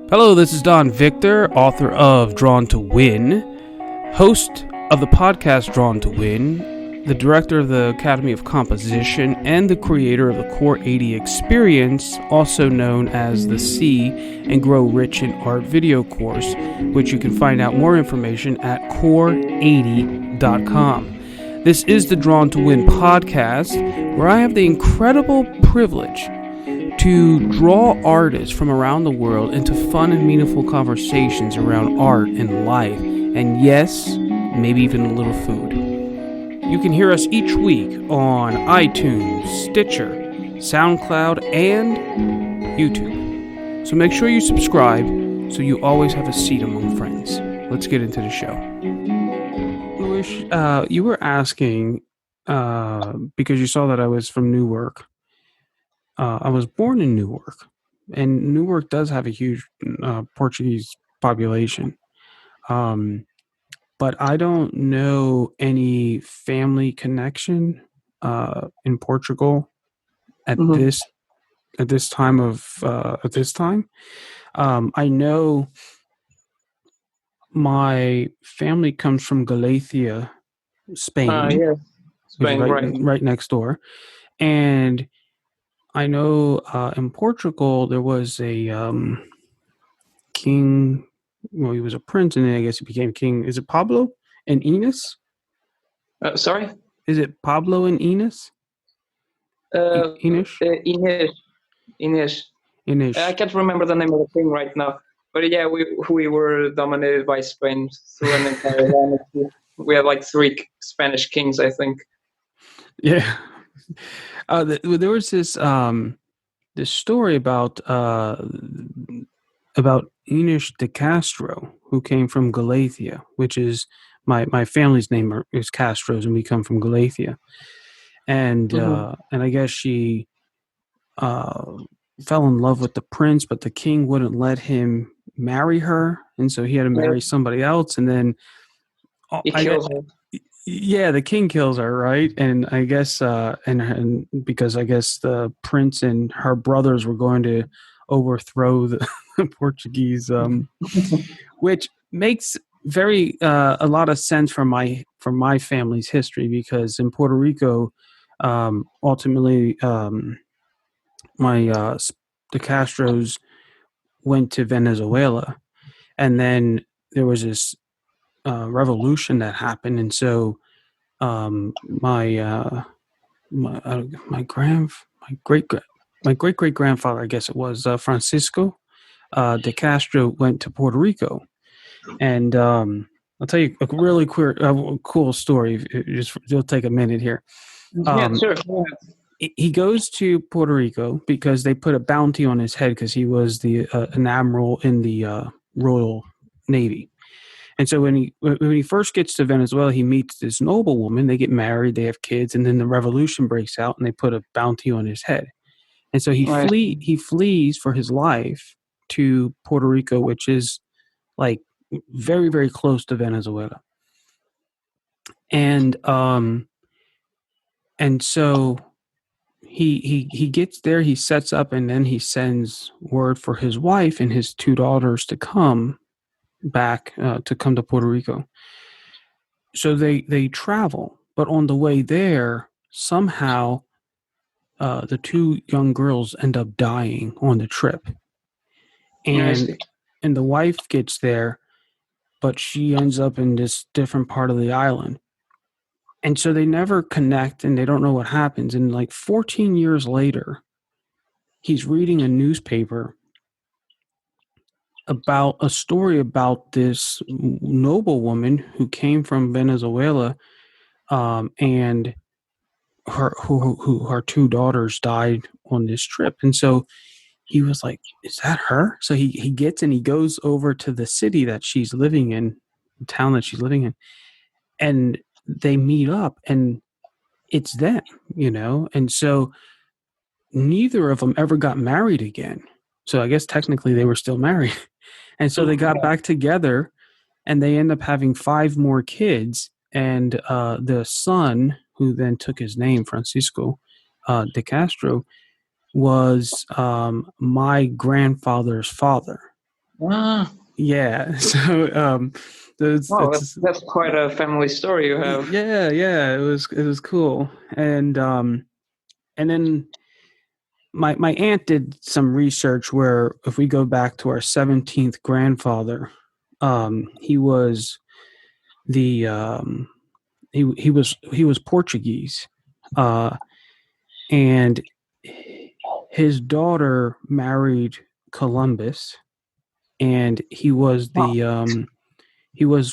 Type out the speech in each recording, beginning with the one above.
Hello, this is Don Victor, author of Drawn to Win, host of the podcast Drawn to Win, the director of the Academy of Composition, and the creator of the Core 80 Experience, also known as the See and Grow Rich in Art video course, which you can find out more information at core80.com. This is the Drawn to Win podcast, where I have the incredible privilege to draw artists from around the world into fun and meaningful conversations around art and life, and yes, maybe even a little food. You can hear us each week on iTunes, Stitcher, SoundCloud, and YouTube. So make sure you subscribe so you always have a seat among friends. Let's get into the show. Louis, you were asking, because you saw that I was from Newark. I was born in Newark, and Newark does have a huge Portuguese population. But I don't know any family connection in Portugal at this time. I know my family comes from Galicia, Spain, Yes, Spain, right next door, and I know in Portugal there was a king. Well, he was a prince, and then I guess he became king. Is it Pablo and Ines? Sorry? Is it Pablo and Ines? Ines. Ines. I can't remember the name of the king right now. But yeah, we were dominated by Spain through an entire dynasty. We had like 3 Spanish kings, I think. Yeah. There was this story about Ines de Castro, who came from Galicia, which is my family's name is Castros, and we come from Galicia. And and I guess she fell in love with the prince, but the king wouldn't let him marry her, and so he had to marry somebody else. And then he kills her. Yeah, the king kills her, right? And I guess, and because I guess the prince and her brothers were going to overthrow the Portuguese, which makes a lot of sense from my family's history, because in Puerto Rico, ultimately, the Castros went to Venezuela, and then there was this revolution that happened, and so my great great grandfather, I guess it was Francisco de Castro, went to Puerto Rico, and I'll tell you a really cool story. It'll take a minute here. Yeah, sure. He goes to Puerto Rico because they put a bounty on his head because he was an admiral in the Royal Navy. And so when he first gets to Venezuela, he meets this noblewoman. They get married, they have kids, and then the revolution breaks out, and they put a bounty on his head. And so he flees for his life to Puerto Rico, which is like very, very close to Venezuela. And so he gets there, he sets up, and then he sends word for his wife and his 2 daughters to come back to come to Puerto Rico. So they travel, but on the way there, somehow the 2 young girls end up dying on the trip, and the wife gets there, but she ends up in this different part of the island, and so they never connect, and they don't know what happens. And like 14 years later, he's reading a newspaper about a story about this noblewoman who came from Venezuela, and her 2 daughters died on this trip. And so he was like, is that her? So he gets and he goes over to the city that she's living in, the town that she's living in, and they meet up, and it's them, and so neither of them ever got married again. So I guess technically they were still married. And so they got back together, and they end up having 5 more kids. And the son, who then took his name, Francisco de Castro, was my grandfather's father. Ah, Yeah. So wow, it's that's quite a family story you have. yeah. It was cool, and then my aunt did some research where if we go back to our 17th grandfather, he was the he was Portuguese, uh, and his daughter married Columbus, and he was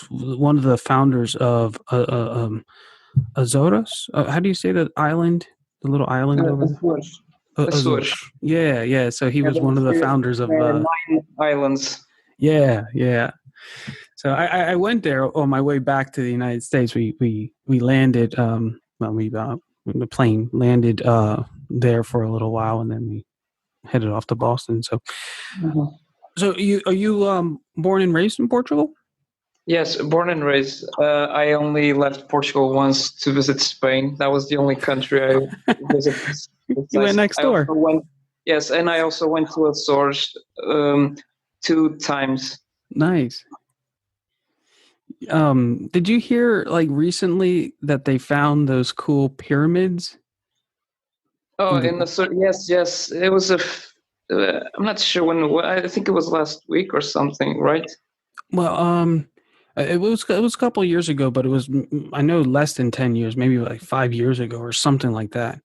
one of the founders of Azores. How do you say that island? The little island over there. Açores. Azores. Açores. Yeah. So he Yeah, was one of the founders of. there are 9 islands. Yeah. So I went there on my way back to the United States. We landed. The plane landed there for a little while, and then we headed off to Boston. So Mhm. are you born and raised in Portugal? Yes, born and raised. I only left Portugal once to visit Spain. That was the only country I visited. You went next I also door. went, yes, and I also went to Azores 2 times. Nice. Did you hear like recently that they found those cool pyramids? Oh, In the, in Azores, yes. It was I'm not sure when. I think it was last week or something, right? well, it was a couple of years ago, but it was I know less than 10 years, maybe like 5 years ago or something like that.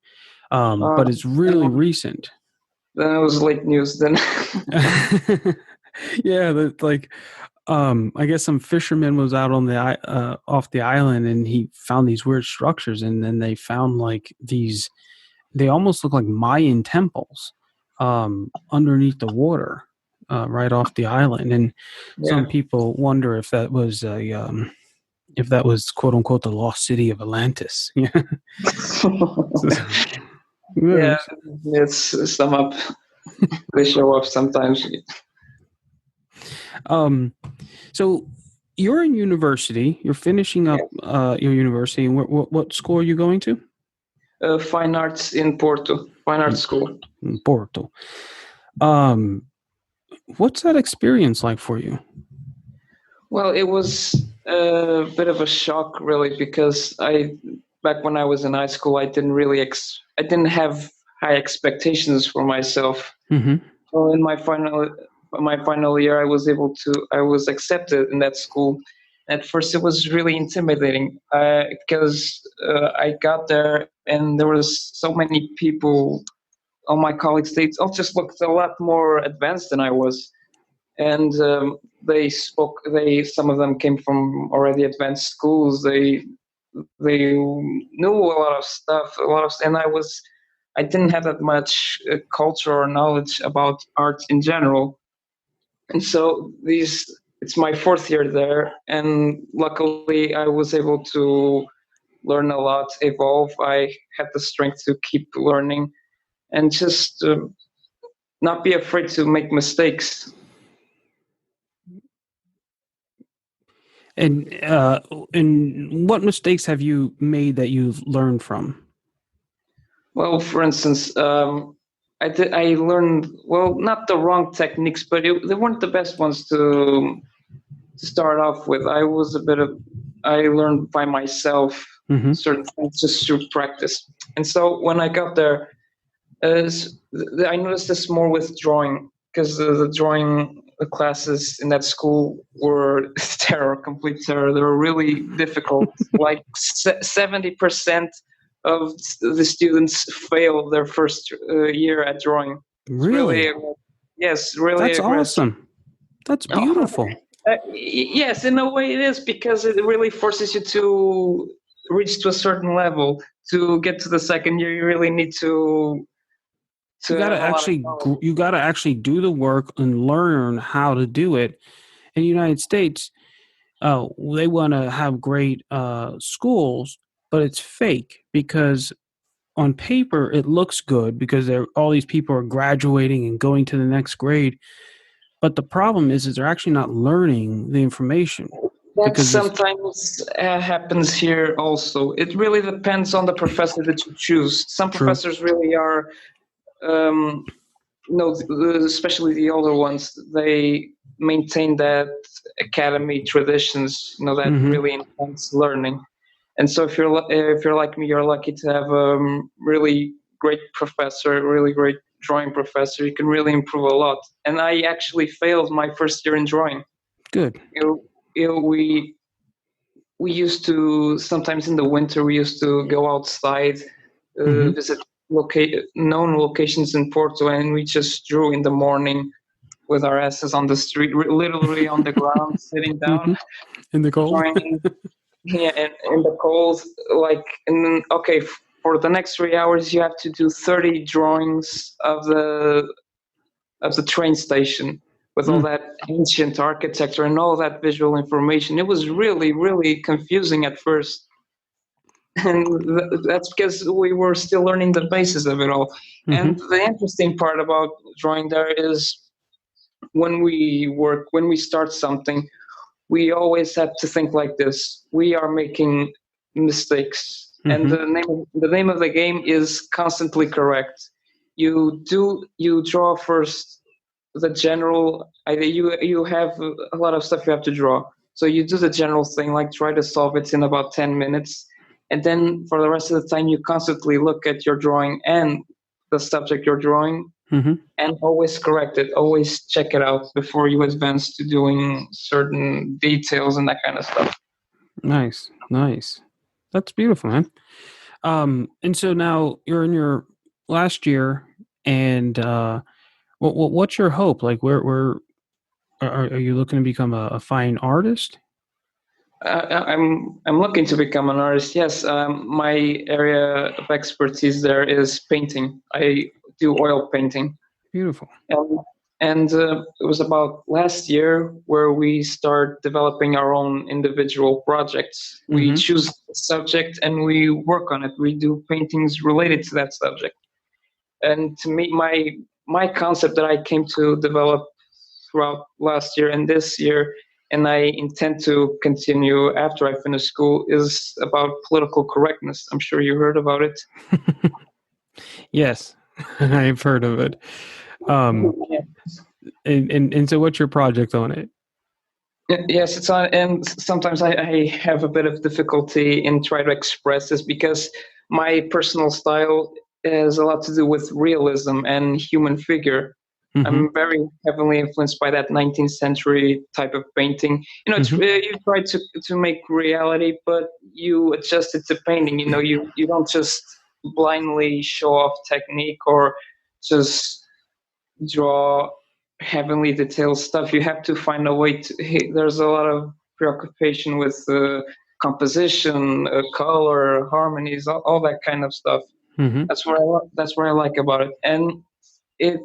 Uh, But it's really recent. then it was late news. Then. Yeah, like I guess some fisherman was out on the off the island and he found these weird structures, and then they found like these. They almost look like Mayan temples underneath the water, right off the island, and some Yeah. people wonder if that was quote unquote the lost city of Atlantis. Yeah. Yeah, it's some up. They show up sometimes. Um, so you're in university. You're finishing up your university. And what school are you going to? Fine arts in Porto, fine arts school. In Porto. Um, what's that experience like for you? Well, it was a bit of a shock, really, because back when I was in high school, I didn't have high expectations for myself. Mm-hmm. So in my final year, I was accepted in that school. At first, it was really intimidating because I got there and there was so many people. All my colleagues, they all just looked a lot more advanced than I was, and some of them came from already advanced schools. They knew and I didn't have that much culture or knowledge about art in general. And so it's my fourth year there, and luckily I was able to learn a lot, evolve. I had the strength to keep learning and just not be afraid to make mistakes. And what mistakes have you made that you've learned from? Well, for instance, I learned, well, not the wrong techniques, but they weren't the best ones to start off with. I learned by myself Mm-hmm. certain things just through practice. And so when I got there, I noticed this more with drawing, because the drawing classes in that school were complete terror. They were really difficult. Like 70% of the students fail their first year at drawing. It's Really? really, yes, really That's aggressive. awesome. That's beautiful. Yes, in a way it is, because it really forces you to reach to a certain level. To get to the second year, you really need to have a lot of knowledge. You got to actually do the work and learn how to do it. In the United States, they want to have great schools, but it's fake because on paper it looks good because all these people are graduating and going to the next grade. But the problem is they're actually not learning the information That because sometimes happens here also. It really depends on the professor that you choose. Some true. professors really are, especially the older ones, maintain that academy traditions, that Mm-hmm. really intense learning. And so if you're like me, you're lucky to have a really great professor, a really great drawing professor. You can really improve a lot. And I actually failed my first year in drawing. Good. You know, we used to sometimes in the winter we used to go outside, Mm-hmm. visit known locations in Porto, and we just drew in the morning with our asses on the street, literally on the ground, sitting down, Mm-hmm. In the cold. drawing. Yeah, and in the cold, like, and then okay, for the next 3 hours, you have to do 30 drawings of the train station with all Mm. that ancient architecture and all that visual information. It was really, really confusing at first. And that's because we were still learning the basis of it all. And Mm-hmm. the interesting part about drawing there is when we start something, we always have to think like this: we are making mistakes, and Mm-hmm. the name of the game is constantly correct. You draw first the general idea. You have a lot of stuff you have to draw, so you do the general thing, like try to solve it in about 10 minutes, and then for the rest of the time you constantly look at your drawing and the subject you're drawing, Mm-hmm. and always correct it, always check it out before you advance to doing certain details and that kind of stuff. Nice. Nice. That's beautiful, man. And so now you're in your last year, and what's your hope? Like, where are you looking to become a fine artist? I'm looking to become an artist. Yes, my area of expertise there is painting. I do oil painting. Beautiful. And it was about last year where we start developing our own individual projects. We Mm-hmm. choose a subject and we work on it. We do paintings related to that subject. And to me, my concept that I came to develop throughout last year and this year, and I intend to continue after I finish school, is about political correctness. I'm sure you heard about it. Yes, I've heard of it. Um, and so what's your project on it? Yes, it's on, and sometimes I have a bit of difficulty in trying to express this because my personal style has a lot to do with realism and human figure. Mm-hmm. I'm very heavily influenced by that 19th century type of painting. Mm-hmm. You try to make reality, but you adjust it to painting. You don't just blindly show off technique or just draw heavily detailed stuff. You have to find a way to. There's a lot of preoccupation with composition, color, harmonies, all that kind of stuff. Mm-hmm. That's what I like about it, and it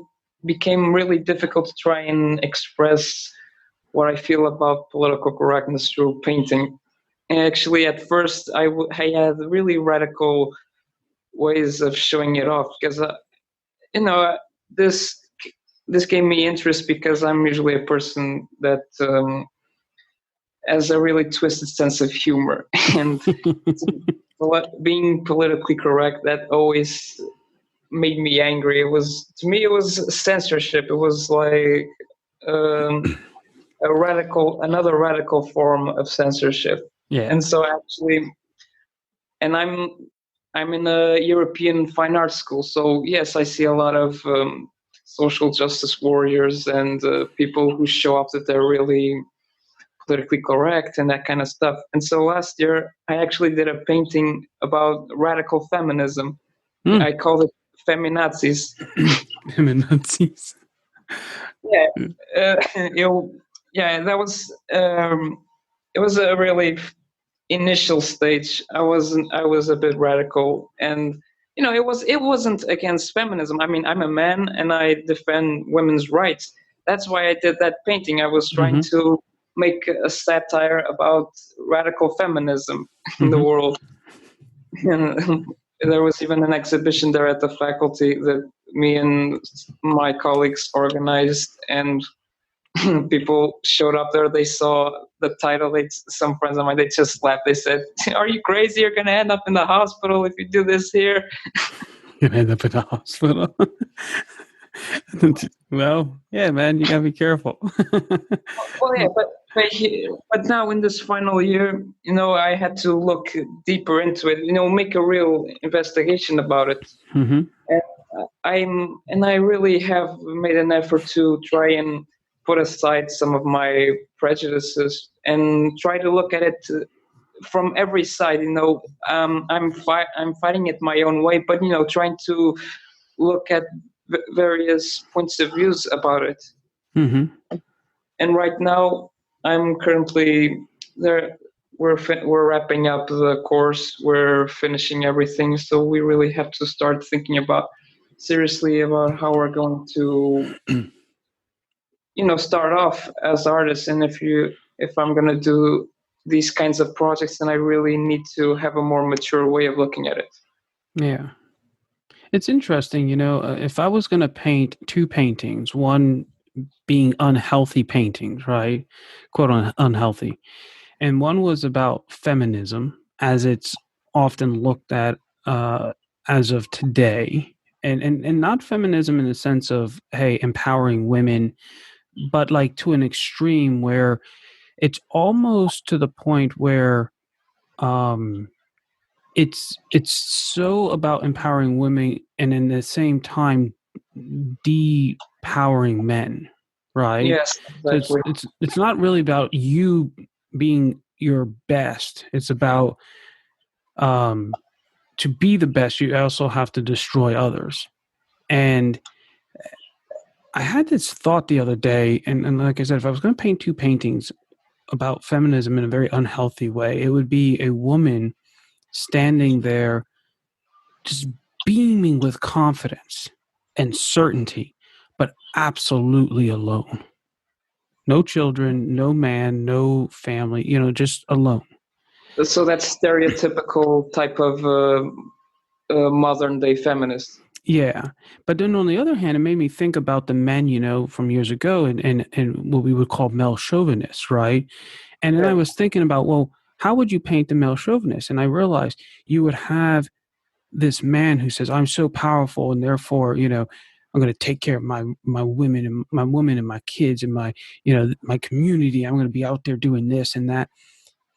became really difficult to try and express what I feel about political correctness through painting. And actually, at first, I had really radical ways of showing it off because you know this this gave me interest because I'm usually a person that has a really twisted sense of humor, and being politically correct, that always made me angry. To me, it was censorship. It was like um, another radical form of censorship. Yeah. And so actually, and I'm in a European fine arts school, so yes, I see a lot of social justice warriors and people who show off that they're really politically correct and that kind of stuff. And so last year, I actually did a painting about radical feminism. Mm. I called it Feminazis. Nazis. Yeah, yeah, that was it was a really initial stage. I was a bit radical, and it wasn't against feminism. I mean, I'm a man and I defend women's rights. That's why I did that painting. I was trying Mm-hmm. to make a satire about radical feminism in the Mm-hmm. world. And there was even an exhibition there at the faculty that me and my colleagues organized, and people showed up there. They saw the title. Some friends of mine, they just laughed. They said, "Are you crazy? You're going to end up in the hospital if you do this here." You end up in the hospital. Well, yeah, man, you gotta be careful. Well, yeah, but now in this final year, I had to look deeper into it. Make a real investigation about it. Hmm. And I really have made an effort to try and put aside some of my prejudices and try to look at it from every side. I'm fighting it my own way, but trying to look at various points of views about it. Hmm. And right now, I'm currently there. We're wrapping up the course. We're finishing everything, so we really have to start thinking about seriously about how we're going to start off as artists. And if I'm going to do these kinds of projects, then I really need to have a more mature way of looking at it. Yeah. It's interesting, if I was going to paint two paintings, one being unhealthy paintings, right? Unhealthy. And one was about feminism as it's often looked at as of today. And not feminism in the sense of, hey, empowering women, but like to an extreme where it's almost to the point where um, it's so about empowering women and in the same time depowering men, right? Yes, So it's exactly. it's it's not really about you being your best. It's about um to be the best, you also have to destroy others. And I had this thought the other day, and like I said, if I was going to paint two paintings about feminism in a very unhealthy way, it would be a woman standing there just beaming with confidence and certainty, but absolutely alone. No children, no man, no family, just alone. So that's stereotypical type of modern day feminist. Yeah. But then on the other hand, it made me think about the men, from years ago and what we would call male chauvinists, right? And then I Yeah. was thinking about, well, how would you paint the male chauvinist? And I realized you would have this man who says, I'm so powerful and therefore, I'm going to take care of my women and my woman and my kids and my community. I'm going to be out there doing this and that.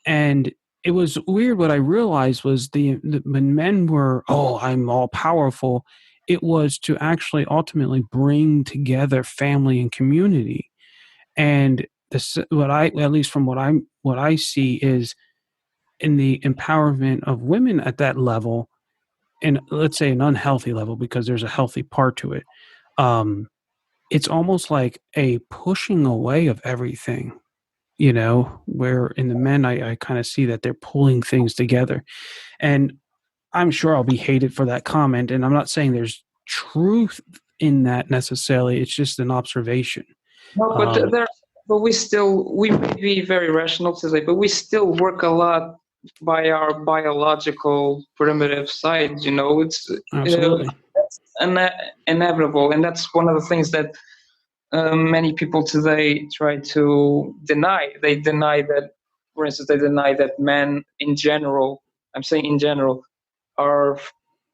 And it was weird. What I realized was when men were, oh, I'm all powerful, it was to actually ultimately bring together family and community. And this, what I, at least from what I see is in the empowerment of women at that level, and let's say an unhealthy level because there's a healthy part to it. Um, it's almost like a pushing away of everything, where in the men, I kind of see that they're pulling things together. And I'm sure I'll be hated for that comment. And I'm not saying there's truth in that necessarily. It's just an observation. No, but Um, we may be very rational today, but we still work a lot by our biological primitive side. Absolutely. That's inevitable, and that's one of the things that many people today try to deny. They deny that, for instance, they deny that men in general, I'm saying in general, are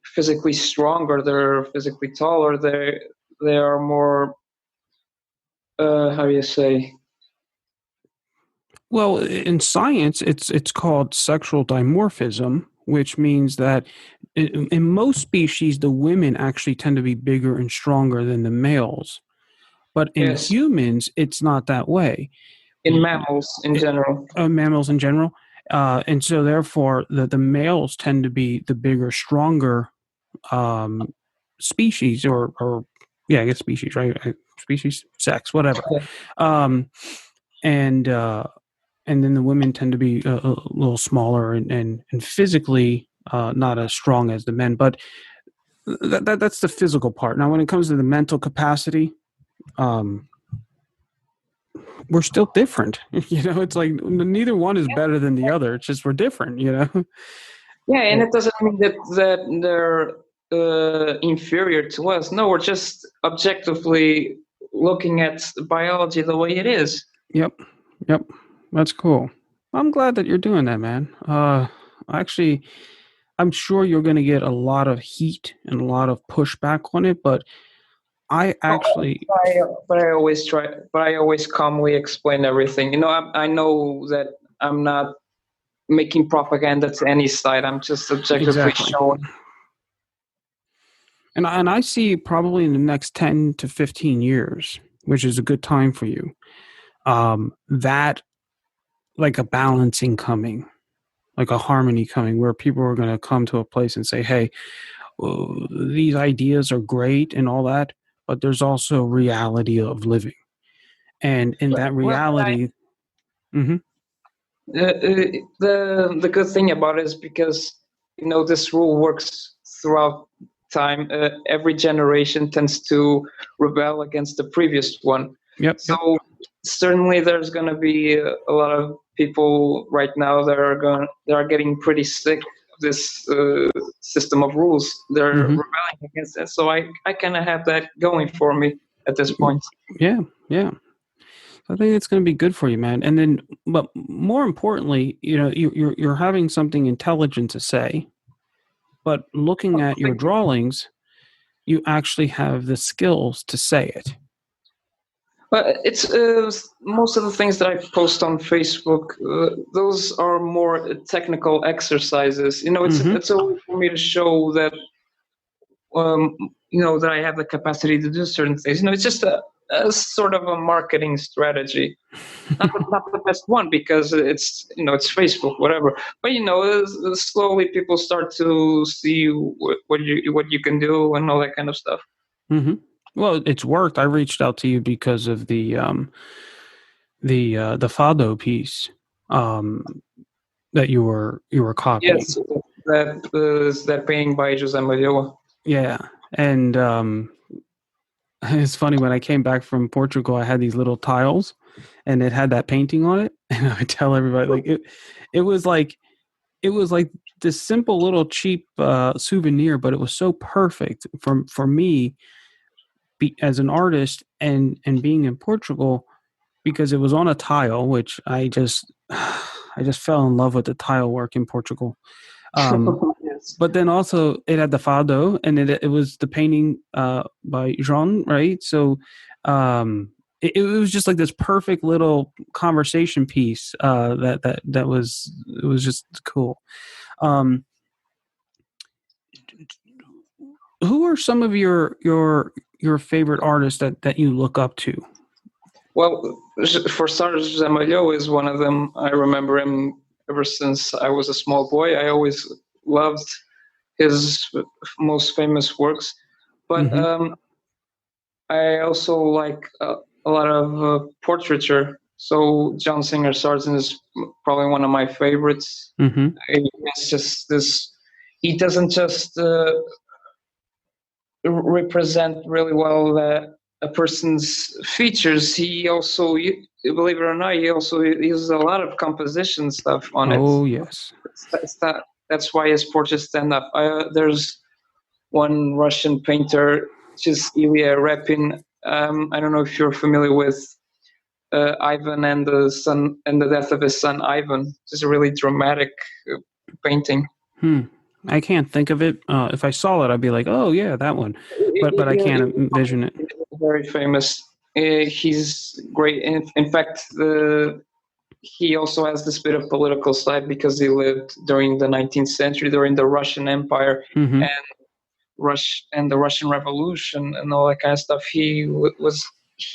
physically stronger. They're physically taller. They are more. How do you say? Well, in science, it's called sexual dimorphism, which means that in most species, the women actually tend to be bigger and stronger than the males. But in Yes, humans, it's not that way. in mammals in general. Mammals in general, and so therefore, the males tend to be the bigger, stronger um, species, or yeah, I guess species, right? Species, sex, whatever. Okay. Um, and uh, and then the women tend to be a little smaller and physically not as strong as the men. But that's the physical part. Now, when it comes to the mental capacity, um, we're still different. It's like neither one is better than the other. It's just we're different. Yeah, and it doesn't mean that they're inferior to us. No, we're just objectively looking at biology the way it is. Yep, yep, that's cool. I'm glad that you're doing that, man. Actually, I'm sure you're going to get a lot of heat and a lot of pushback on it, but I actually, But I always try. But I always calmly explain everything. I know that I'm not making propaganda to any side. I'm just objectively exactly. showing. And I see probably in the next 10 to 15 years, which is a good time for you, that like a balancing coming, like a harmony coming, where people are going to come to a place and say, hey, these ideas are great and all that, but there's also reality of living. And in that Well, reality, mm-hmm, the good thing about it is because this rule works throughout time. Every generation tends to rebel against the previous one. yep, So yep, certainly there's going to be a lot of people right now that are getting pretty sick of this system of rules. They're mm-hmm, rebelling against it. So I kind of have that going for me at this point. yeah, yeah. I think it's going to be good for you, man. And then, but more importantly, you're having something intelligent to say, but looking at your drawings, you actually have the skills to say it. But it's most of the things that I post on Facebook. Those are more technical exercises. Mm-hmm. It's a way for me to show that um, that I have the capacity to do certain things. It's just a sort of a marketing strategy. Not the best one because it's Facebook, whatever. But slowly people start to see what you can do and all that kind of stuff. Mm-hmm. Well, it's worked. I reached out to you because of the Fado piece that you were copying. Yes, that is that painting by Jose Maria. Yeah, and it's funny when I came back from Portugal, I had these little tiles, and it had that painting on it, and I would tell everybody like it was like it was like this simple little cheap souvenir, but it was so perfect for me as an artist and being in Portugal because it was on a tile, which I just I just fell in love with the tile work in Portugal. Yes. But then also it had the fado, and it was the painting by Jean, right? So it was just like this perfect little conversation piece that was it was just cool. Um, who are some of your favorite artists that you look up to? Well, for starters, Zamayo is one of them. I remember him ever since I was a small boy. I always loved his most famous works, but Mm-hmm. I also like a lot of portraiture. So John Singer Sargent is probably one of my favorites. Mm-hmm. It's just this. He doesn't just represent really well a person's features. He also, believe it or not, he also uses a lot of composition stuff on it. Oh yes. That's why his portraits stand up. There's one Russian painter, just Ilya Repin. I don't know if you're familiar with Ivan and the death of his son Ivan. It's a really dramatic painting. I can't think of it. If I saw it, I'd be like, "Oh yeah, that one," but I can't envision it. Very famous. He's great. In fact, he also has this bit of political side because he lived during the 19th century, during the Russian Empire Mm-hmm. and the Russian Revolution and all that kind of stuff. He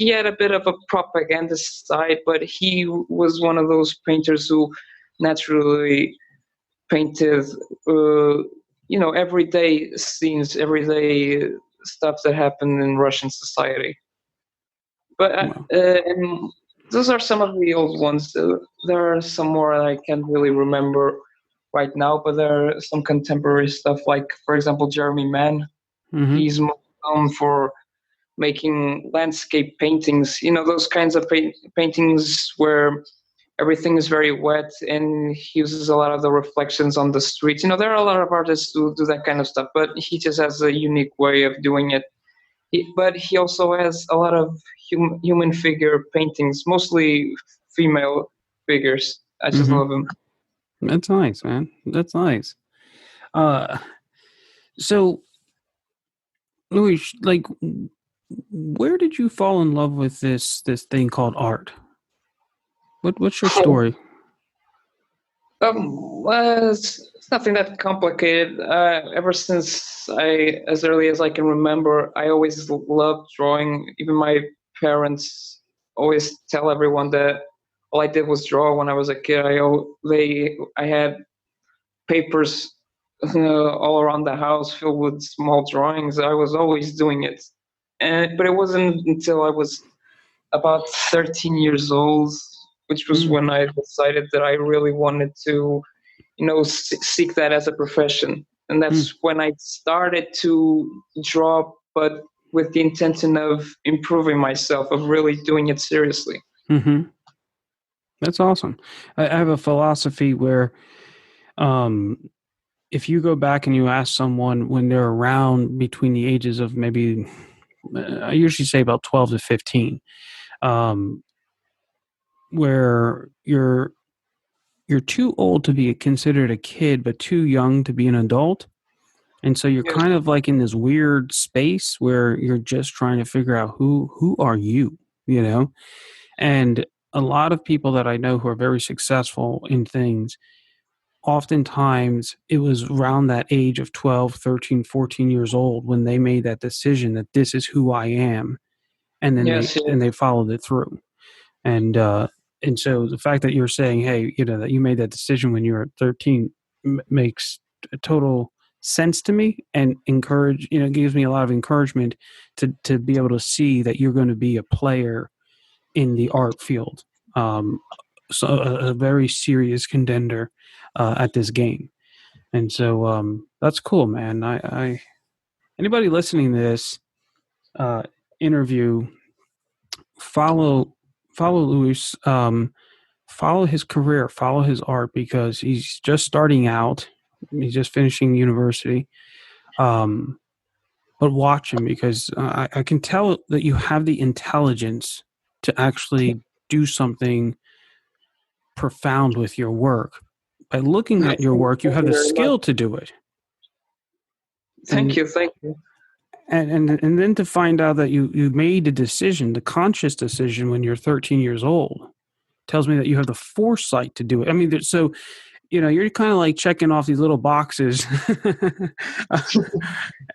had a bit of a propagandist side, but he was one of those painters who naturally painted, everyday scenes, everyday stuff that happened in Russian society. But Wow. and those are some of the old ones. There are some more I can't really remember right now, but there are some contemporary stuff, like, for example, Jeremy Mann. Mm-hmm. He's most known for making landscape paintings, those kinds of paintings where everything is very wet and he uses a lot of the reflections on the streets. There are a lot of artists who do that kind of stuff, but he just has a unique way of doing it. But he also has a lot of human figure paintings, mostly female figures. I just Mm-hmm. love him. That's nice, man. That's nice. Uh, so Louis, like, where did you fall in love with this thing called art? What's your story? Well, it's nothing that complicated. Ever since as early as I can remember, I always loved drawing. Even my parents always tell everyone that all I did was draw when I was a kid. I had papers all around the house filled with small drawings. I was always doing it, but it wasn't until I was about 13 years old, which was Mm, when I decided that I really wanted to, seek that as a profession. And mm, that's when I started to draw, but with the intention of improving myself, of really doing it seriously. mm-hmm. That's awesome. I have a philosophy where um, if you go back and you ask someone when they're around between the ages of maybe, I usually say about 12 to 15, um, where you're too old to be considered a kid, but too young to be an adult. And so you're Yes, kind of like in this weird space where you're just trying to figure out who are you, you know? And a lot of people that I know who are very successful in things, oftentimes it was around that age of 12, 13, 14 years old when they made that decision that this is who I am, and then yes, yes. they followed it through. And so the fact that you're saying, hey, that you made that decision when you were 13 makes total sense to me, and gives me a lot of encouragement to be able to see that you're going to be a player in the art field. Um, so a very serious contender at this game. And so that's cool, man. I anybody listening to this uh, interview, follow Luis, follow his career, follow his art, because he's just starting out. He's just finishing university. Um, but watch him, because I can tell that you have the intelligence to actually do something profound with your work. By looking at your Thank work, you have you the very much. skill to do it. Thank And you, thank you. and then to find out that you made a decision, the conscious decision, when you're 13 years old, tells me that you have the foresight to do it. I mean, so you're kind of like checking off these little boxes.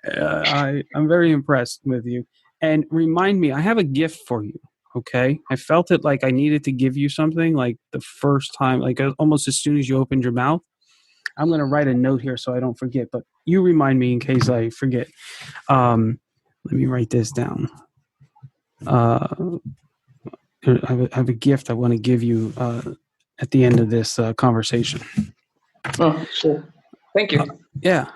I'm very impressed with you. And remind me, I have a gift for you. Okay, I felt it like I needed to give you something, like the first time, like almost as soon as you opened your mouth. I'm going to write a note here so I don't forget, but you remind me in case I forget. Let me write this down. Uh, I have a gift I want to give you at the end of this conversation. Oh, sure. Thank Uh, you. yeah.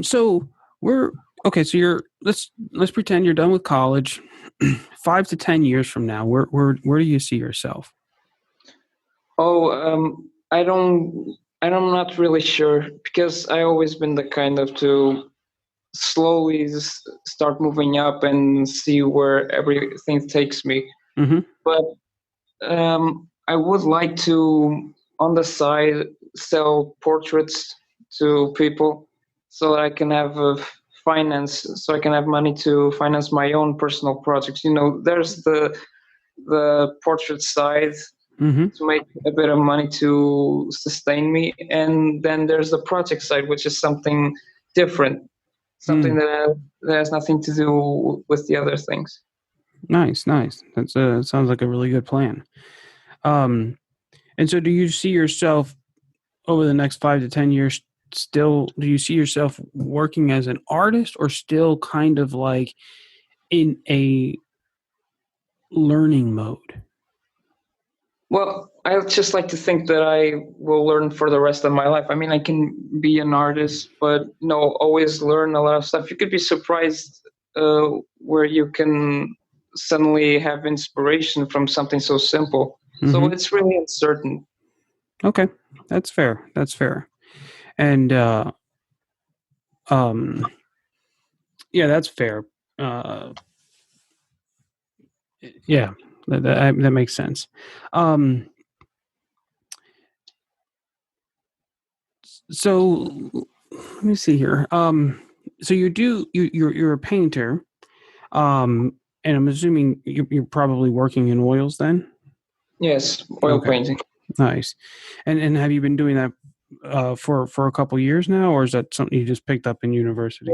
So we're okay. So let's pretend you're done with college. 5 to 10 years from now, where do you see yourself? Oh, I'm not really sure because I always been the kind of to slowly start moving up and see where everything takes me. Mm-hmm. But I would like to, on the side, sell portraits to people so that I can have so I can have money to finance my own personal projects. There's the portrait side Mm-hmm. to make a bit of money to sustain me, and then there's the project side, which is something different, something Mm. that has nothing to do with the other things. Nice, nice. That's sounds like a really good plan. Um, and so, do you see yourself over the next 5 to 10 years? Still, do you see yourself working as an artist, or still kind of like in a learning mode? Well, I just like to think that I will learn for the rest of my life. I mean, I can be an artist, but always learn a lot of stuff. You could be surprised where you can suddenly have inspiration from something so simple. So Mm-hmm. it's really uncertain. Okay, that's fair. That's fair. And um, yeah, that's fair. Uh, yeah, that makes sense. Um, so let me see here. So you're a painter. Um, And I'm assuming you're probably working in oils then? Yes, oil Okay, painting. nice. And have you been doing that for a couple years now, or is that something you just picked up in university?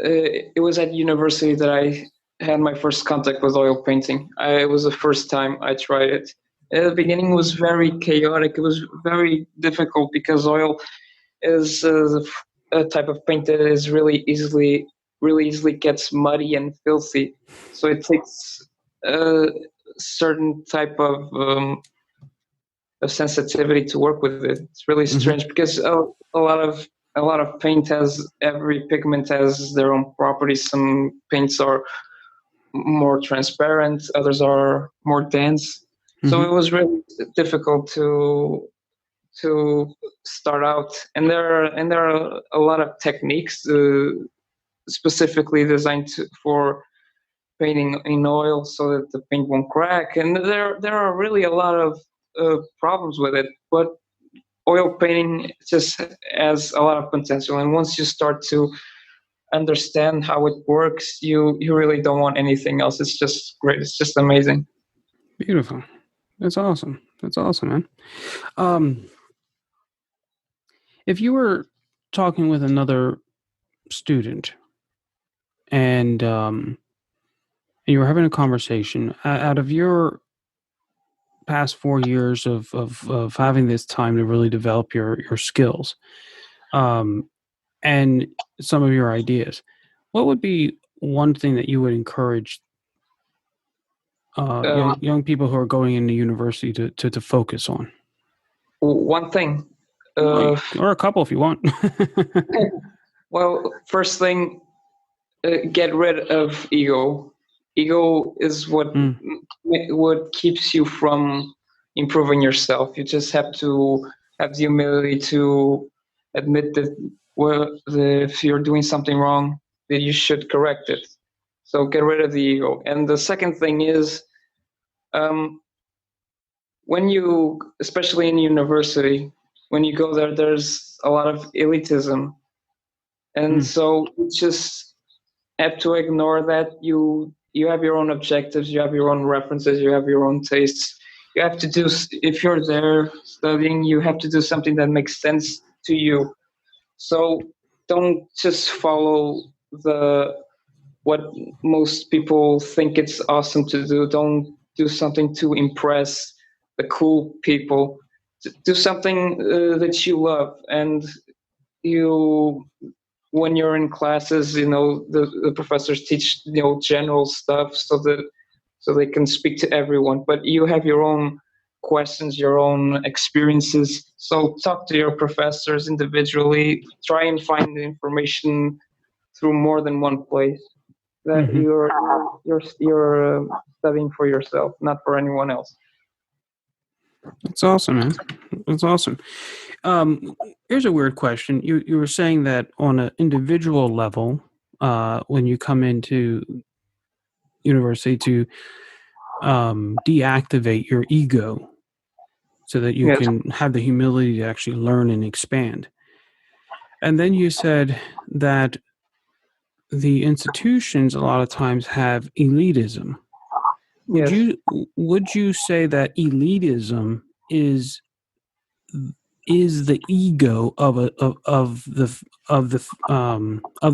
It was at university that I had my first contact with oil painting. It was the first time I tried it. At the beginning, it was very chaotic. It was very difficult because oil is a type of paint that is really easily gets muddy and filthy. So it takes a certain type of sensitivity to work with it. It's really Hmm. strange because a lot of paint has every pigment has their own properties. Some paints are more transparent, others are more dense. So it Hmm. was really difficult to start out, and there are a lot of techniques specifically designed for painting in oil so that the paint won't crack. And there are really a lot of problems with it, but oil painting just has a lot of potential. And once you start to understand how it works, you really don't want anything else. It's just great. It's just amazing. Beautiful. That's awesome. That's awesome, man. Um, if you were talking with another student and you were having a conversation out of your past 4 years of having this time to really develop your skills, um, and some of your ideas, what would be one thing that you would encourage young people who are going into university to focus on? One thing. Like, Uh, or a couple if you want. well, first thing, get rid of ego. Ego is Mm, what keeps you from improving yourself. You just have to have the humility to admit that if you're doing something wrong, that you should correct it. So get rid of the ego. And the second thing is, um, when you, especially in university, when you go there, there's a lot of elitism, and mm, so you just have to ignore that. You have your own objectives, you have your own references, you have your own tastes. You have to do, if you're there studying, you have to do something that makes sense to you. So don't just follow the what most people think it's awesome to do. Don't do something to impress the cool people. Do something that you love. And you, when you're in classes, the professors teach general stuff so that so they can speak to everyone. But you have your own questions, your own experiences. So talk to your professors individually. Try and find the information through more than one place. That hmm. you're studying for yourself, not for anyone else. That's awesome, man. That's awesome. Um, Here's a weird question. You were saying that on an individual level, when you come into university to deactivate your ego so that you Yes. can have the humility to actually learn and expand. And then you said that the institutions a lot of times have elitism. Would Yes. you would you say that elitism is is the ego of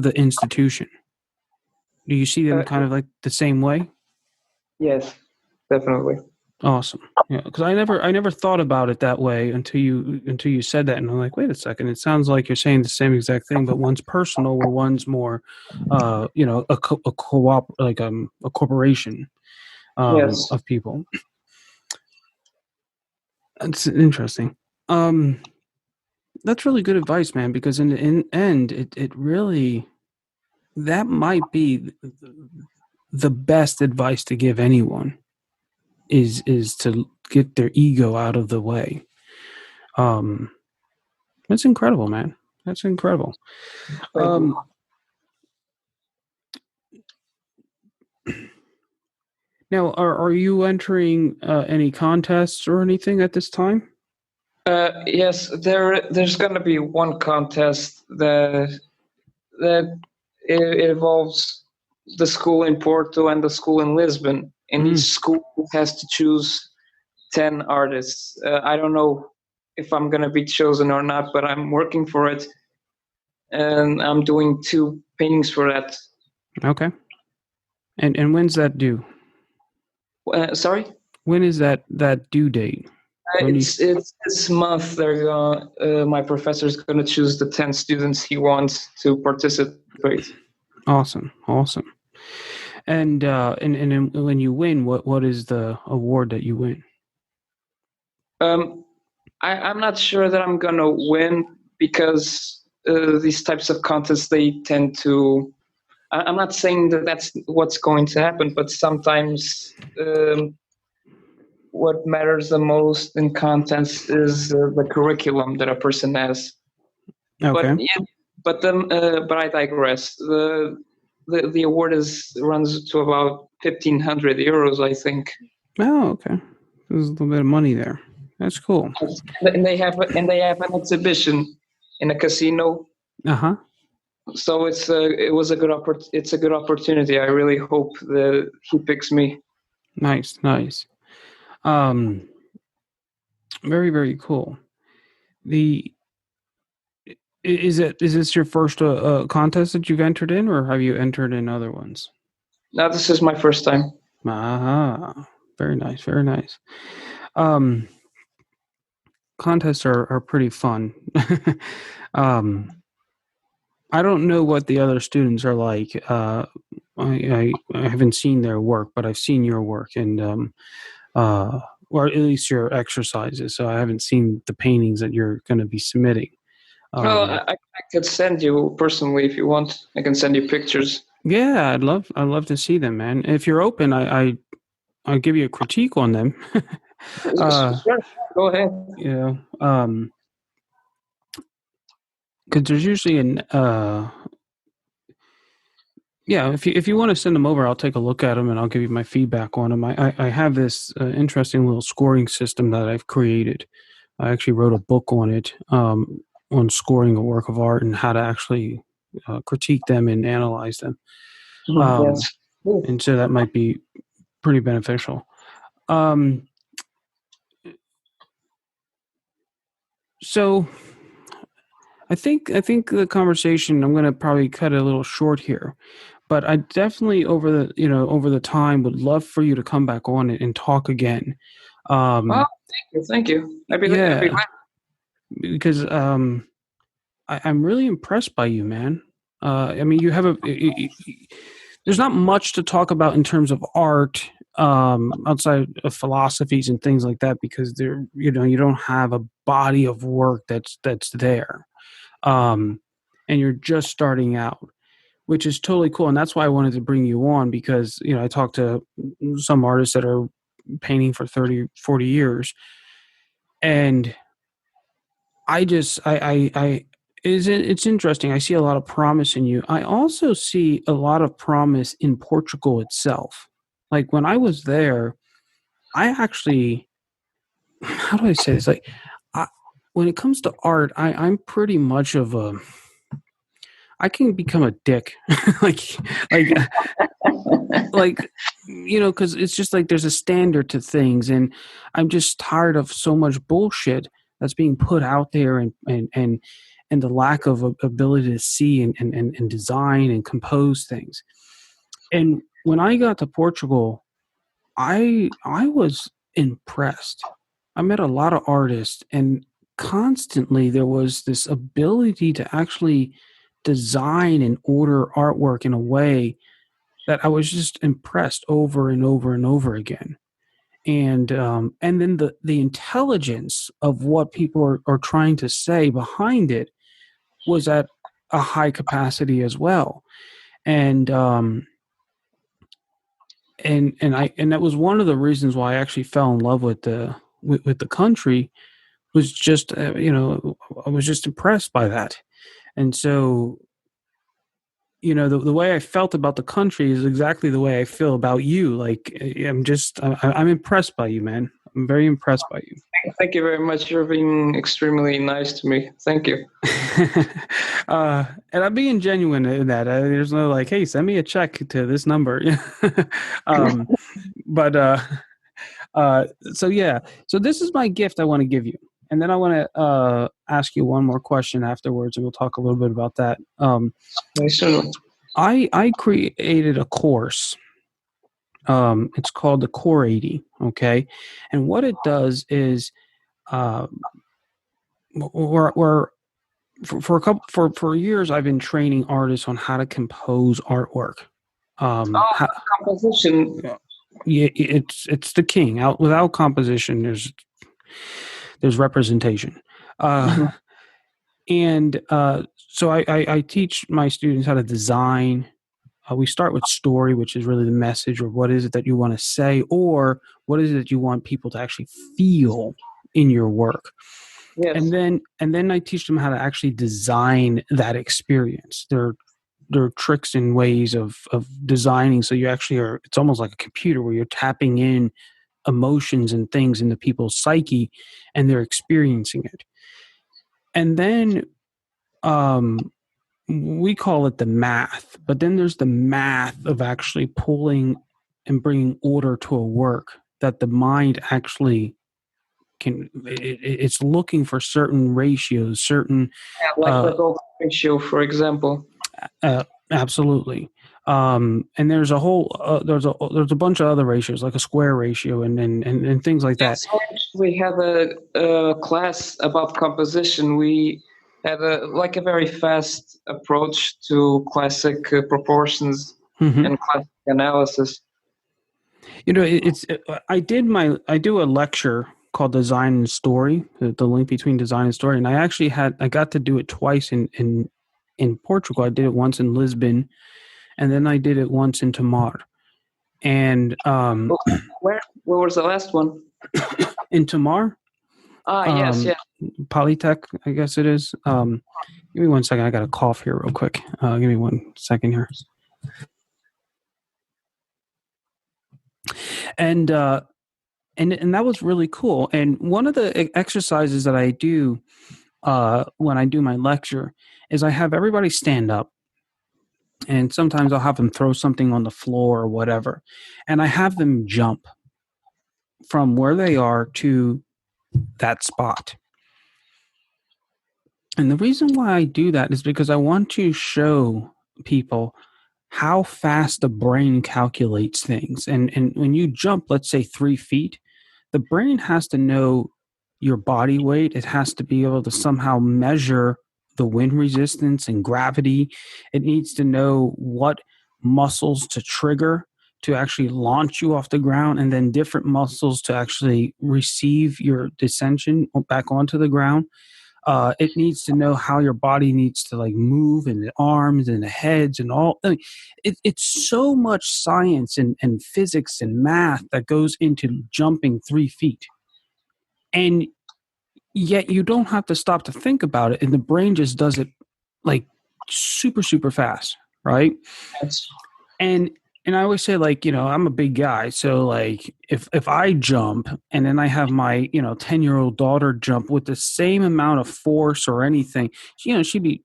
the institution? Do you see them Uh, kind of like the same way? yes. Definitely. Awesome. Yeah, because I never thought about it that way until you said that, and I'm like, wait a second. It sounds like you're saying the same exact thing, but one's personal, where one's more, a corporation Yes. of people. That's interesting. Um, that's really good advice, man. Because in the end, it really that might be the best advice to give anyone is to get their ego out of the way. Um, that's incredible, man. That's incredible. Thank you. Um, Now, are you entering any contests or anything at this time? Yes, there's going to be one contest that it involves. the school in Porto and the school in Lisbon, and each school has to choose 10 artists. I don't know if I'm gonna be chosen or not, but I'm working for it, and I'm doing 2 paintings for that. Okay. And when's that due? Sorry? When is that due date? It's this month. My professor's gonna choose the 10 students he wants to participate. Awesome. And when you win, what is the award that you win? I'm not sure that I'm gonna win because these types of contests, they tend to. I'm not saying that that's what's going to happen, but sometimes what matters the most in contests is the curriculum that a person has. Okay. But I digress. The award runs to about 1,500 euros, I think. Oh, okay. There's a little bit of money there. That's cool. And they have an exhibition in a casino. Uh-huh. So it's a good opportunity. I really hope that he picks me. Nice. Very, very cool. Is this your first contest that you've entered in, or have you entered in other ones? Now this is my first time. Very nice. Contests are pretty fun. I don't know what the other students are like. I haven't seen their work, but I've seen your work, and or at least your exercises. So I haven't seen the paintings that you're going to be submitting. Well, I could send you personally if you want. I can send you pictures. Yeah, I'd love to see them, man. If you're open, I'll give you a critique on them. Sure, go ahead. You know, because there's usually if you want to send them over, I'll take a look at them and I'll give you my feedback on them. I have this interesting little scoring system that I've created. I actually wrote a book on it, on scoring a work of art and how to actually critique them and analyze them. Yes. And so that might be pretty beneficial. So I think the conversation, I'm going to probably cut it a little short here, but I definitely over the time would love for you to come back on it and talk again. Thank you. I'd be glad. Because I'm really impressed by you, man. I mean, you have there's not much to talk about in terms of art outside of philosophies and things like that, because you don't have a body of work that's there, and you're just starting out, which is totally cool. And that's why I wanted to bring you on, because I talked to some artists that are painting for 30, 40 years, and it's interesting. I see a lot of promise in you. I also see a lot of promise in Portugal itself. Like when I was there, I actually, how do I say this? Like, when it comes to art, I'm pretty much of I can become a dick, like, because it's just like there's a standard to things, and I'm just tired of so much bullshit that's being put out there, and the lack of ability to see and design and compose things. And when I got to Portugal, I was impressed. I met a lot of artists, and constantly there was this ability to actually design and order artwork in a way that I was just impressed over and over and over again. And then the intelligence of what people are trying to say behind it was at a high capacity as well. And that was one of the reasons why I actually fell in love with the country, was just I was just impressed by that. And so the way I felt about the country is exactly the way I feel about you. Like I'm impressed by you, man. I'm very impressed by you. Thank you very much. You're being extremely nice to me. Thank you. And I'm being genuine in that. There's no like, hey, send me a check to this number. um, but so yeah. So this is my gift I want to give you, and then I want to ask you one more question afterwards, and we'll talk a little bit about that. I created a course. It's called the Core 80. Okay, and what it does is, we're for a couple for years I've been training artists on how to compose artwork. Composition. Yeah, it's the king. Without composition, there's representation. And so I teach my students how to design. We start with story, which is really the message, or what is it that you want to say, or what is it that you want people to actually feel in your work. Yes. And then I teach them how to actually design that experience. There are tricks and ways of designing, so you actually are. It's almost like a computer where you're tapping in emotions and things into people's psyche, and they're experiencing it. And then we call it the math, but then there's the math of actually pulling and bringing order to a work that the mind actually can. It's looking for certain ratios, certain like the golden ratio, for example. Absolutely. And there's a whole there's a bunch of other ratios, like a square ratio and things like that. We have a class about composition. We had a very fast approach to classic proportions and classic analysis. You know, I do a lecture called Design and Story, the link between design and story, and I got to do it twice in Portugal. I did it once in Lisbon, and then I did it once in Tamar. And where was the last one? In Tamar. Yes. Polytech, I guess it is. Give me 1 second. I got a cough here real quick. Give me 1 second here. And that was really cool. And one of the exercises that I do when I do my lecture is I have everybody stand up. And sometimes I'll have them throw something on the floor or whatever. And I have them jump from where they are to that spot. And the reason why I do that is because I want to show people how fast the brain calculates things. And when you jump, let's say 3 feet, the brain has to know your body weight. It has to be able to somehow measure the wind resistance and gravity. It needs to know what muscles to trigger to actually launch you off the ground, and then different muscles to actually receive your descension back onto the ground. It needs to know how your body needs to like move, and the arms and the heads and all. I mean, it's so much science and physics and math that goes into jumping 3 feet. And yet you don't have to stop to think about it, and the brain just does it like super, super fast, right? Yes. And I always say, like, I'm a big guy, so like if I jump and then I have my 10-year-old daughter jump with the same amount of force or anything, she'd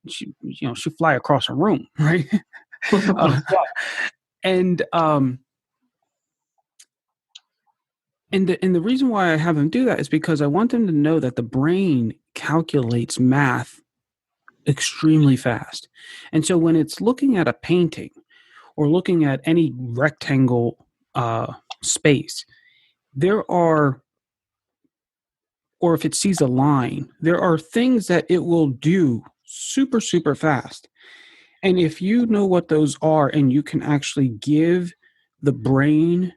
fly across a room, right? And the reason why I have them do that is because I want them to know that the brain calculates math extremely fast. And so when it's looking at a painting or looking at any rectangle space, or if it sees a line, there are things that it will do super, super fast. And if you know what those are and you can actually give the brain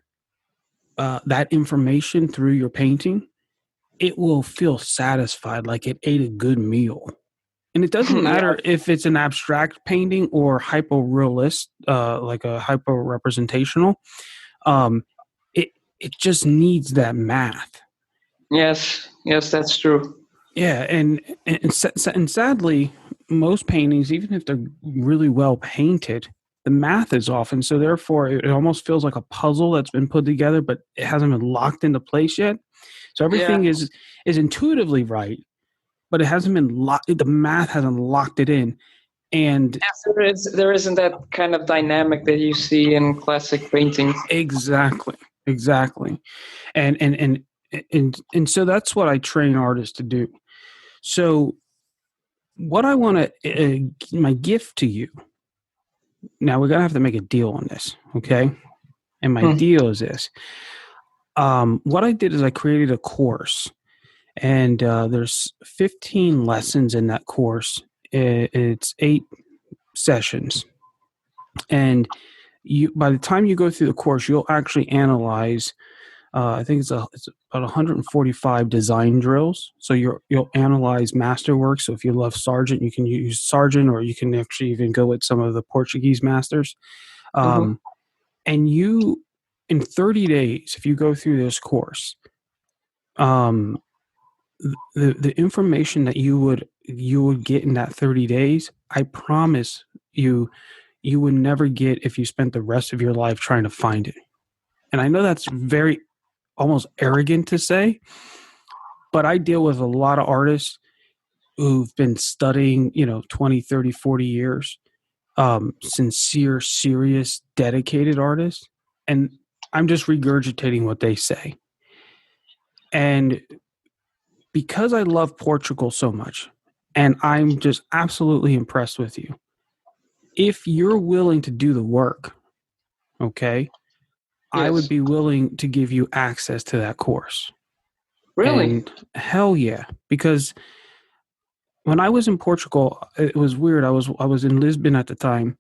that information through your painting, it will feel satisfied, like it ate a good meal. And it doesn't matter if it's an abstract painting or hyper-realist, like a hyper-representational. It just needs that math. Yes, that's true. Yeah, and sadly, most paintings, even if they're really well painted, the math is off, and so therefore it almost feels like a puzzle that's been put together, but it hasn't been locked into place yet. So Yeah. everything is intuitively right, but it hasn't been locked. The math hasn't locked it in. And Yes, there isn't that kind of dynamic that you see in classic paintings. exactly. And so that's what I train artists to do. So what I want to my gift to you. Now we're gonna have to make a deal on this, okay? And my deal is this. What I did is I created a course, and there's 15 lessons in that course. It's 8 sessions, and you by the time you go through the course, you'll actually analyze. I think it's about 145 design drills. So you'll analyze masterwork. So if you love Sargent, you can use Sargent, or you can actually even go with some of the Portuguese masters. And you, in 30 days, if you go through this course, um, the information that you would get in that 30 days, I promise you would never get if you spent the rest of your life trying to find it. And I know that's very almost arrogant to say, but I deal with a lot of artists who've been studying, 20, 30, 40 years, sincere, serious, dedicated artists. And I'm just regurgitating what they say. And because I love Portugal so much, and I'm just absolutely impressed with you, if you're willing to do the work, okay, I would be willing to give you access to that course. Really? And hell yeah, because when I was in Portugal, it was weird. I was in Lisbon at the time,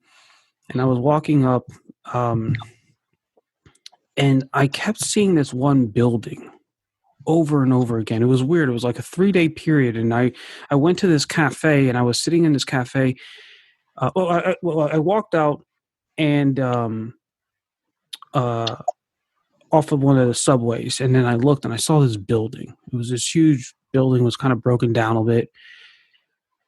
and I was walking up, and I kept seeing this one building over and over again. It was weird. It was like a 3-day period, and I went to this cafe, and I was sitting in this cafe. I walked out and off of one of the subways, and then I looked and I saw this building. It was this huge building, was kind of broken down a bit.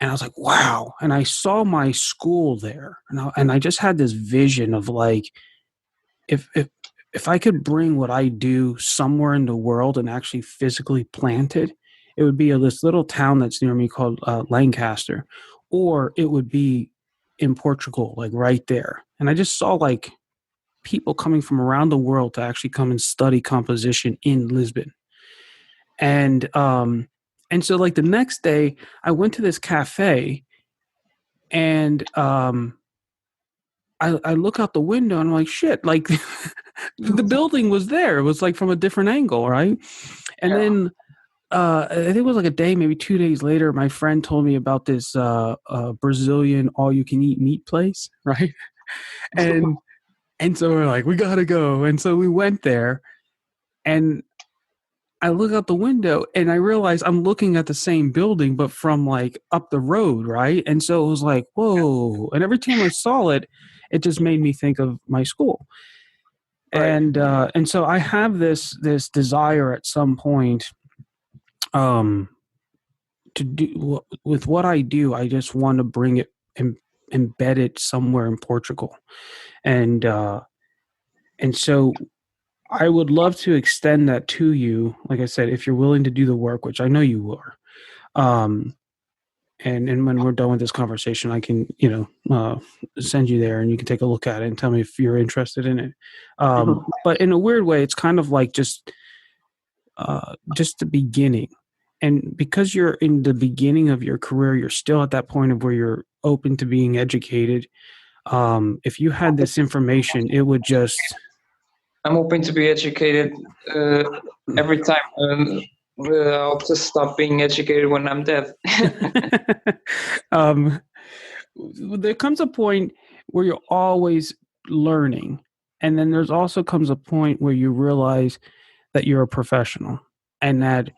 And I was like, wow. And I saw my school there. And I just had this vision of like, if I could bring what I do somewhere in the world and actually physically plant it, it would be this little town that's near me called Lancaster, or it would be in Portugal, like right there. And I just saw like people coming from around the world to actually come and study composition in Lisbon. And so like the next day I went to this cafe, and I look out the window and I'm like, shit, like the building was there. It was like from a different angle, right? And then I think it was like a day, maybe 2 days later, my friend told me about this Brazilian all-you-can-eat meat place, right? And so we're like, we gotta go. And so we went there, and I look out the window and I realize I'm looking at the same building, but from like up the road, right? And so it was like, whoa. And every time I saw it, it just made me think of my school. Right. And so I have this desire at some point to do with what I do. I just want to bring it and embed it somewhere in Portugal. And so I would love to extend that to you. Like I said, if you're willing to do the work, which I know you are. And when we're done with this conversation, I can, send you there and you can take a look at it and tell me if you're interested in it. But in a weird way, it's kind of like just the beginning. And because you're in the beginning of your career, you're still at that point of where you're open to being educated. If you had this information, it would just... I'm open to be educated every time. I'll just stop being educated when I'm dead. There comes a point where you're always learning. And then there's also comes a point where you realize that you're a professional and that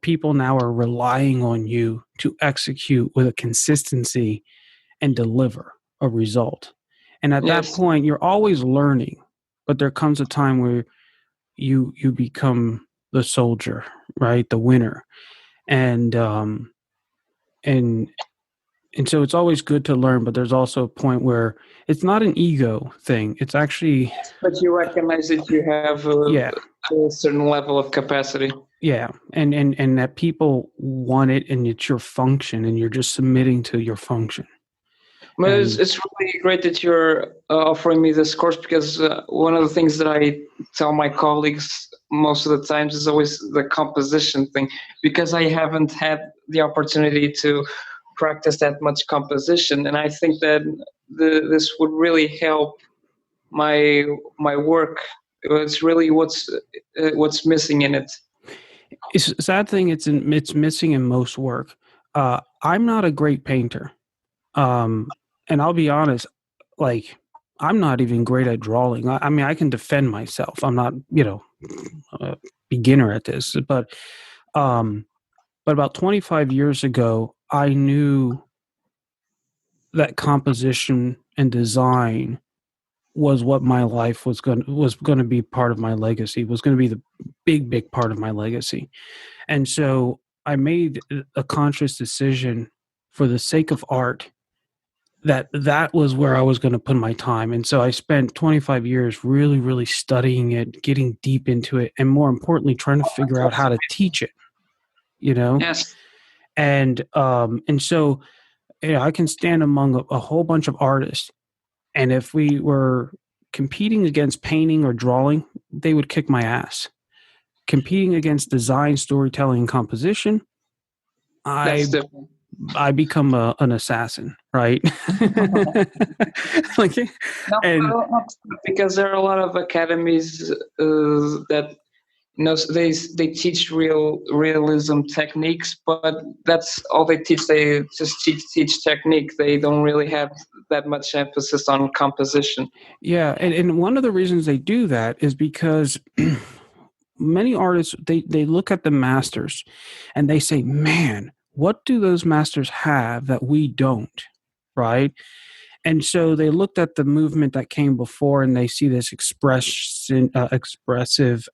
people now are relying on you to execute with a consistency and deliver a result. And at that point, you're always learning. But there comes a time where you become the soldier, right? The winner. And And so it's always good to learn, but there's also a point where it's not an ego thing. It's actually, But you recognize that you have yeah, a certain level of capacity. yeah. And that people want it and it's your function and you're just submitting to your function. But And it's really great that you're offering me this course, because one of the things that I tell my colleagues most of the times is always the composition thing, because I haven't had the opportunity to practice that much composition, and I think that this would really help my work. It's really what's missing in it. it's a sad thing. It's missing in most work. I'm not a great painter. And I'll be honest, like I'm not even great at drawing. I mean, I can defend myself. I'm not, a beginner at this, um, but about 25 years ago, I knew that composition and design was what my life was going to be part of my legacy, was going to be the big part of my legacy. And so I made a conscious decision for the sake of art that was where I was going to put my time. And so I spent 25 years really studying it, getting deep into it, and more importantly, trying to figure out how to teach it, you know? Yes, And so I can stand among a whole bunch of artists, and if we were competing against painting or drawing, they would kick my ass. Competing against design, storytelling, and composition, I that's different. I become an assassin, right? Like, No, and not because there are a lot of academies that they teach realism techniques, but that's all they teach. They just teach technique. They don't really have that much emphasis on composition. yeah, and one of the reasons they do that is because many artists they look at the masters and they say, "Man, what do those masters have that we don't?" Right? And so they looked at the movement that came before and they see this expressive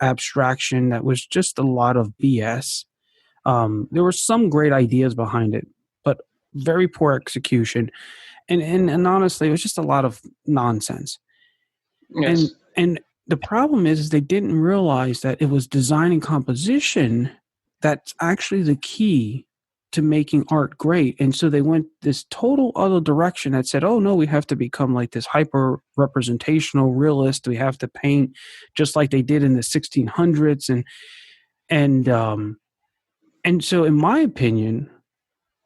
abstraction that was just a lot of BS. There were some great ideas behind it, but very poor execution. And honestly, it was just a lot of nonsense. And Yes, and the problem is they didn't realize that it was design and composition that's actually the key to making art great. And so they went this total other direction that said, oh no, we have to become like this hyper representational realist. We have to paint just like they did in the 1600s. And and so in my opinion,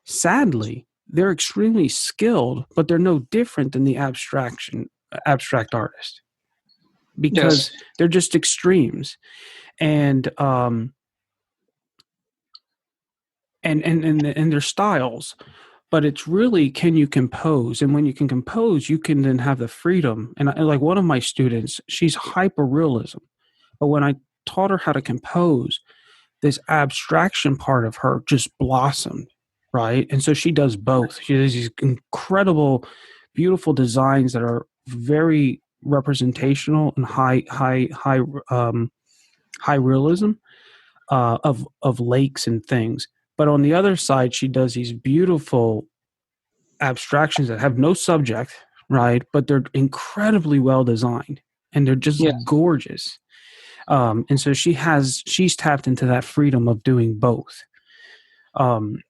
sadly, they're extremely skilled, but they're no different than the abstract artist because yes, they're just extremes. And and their styles, but it's really, can you compose? And when you can compose, you can then have the freedom. And like one of my students, she's hyper realism, but when I taught her how to compose, this abstraction part of her just blossomed, right? And so she does both. She does these incredible, beautiful designs that are very representational and high realism, of lakes and things. But on the other side, she does these beautiful abstractions that have no subject, right? But they're incredibly well designed and they're just yes. gorgeous. And so she's tapped into that freedom of doing both. Um,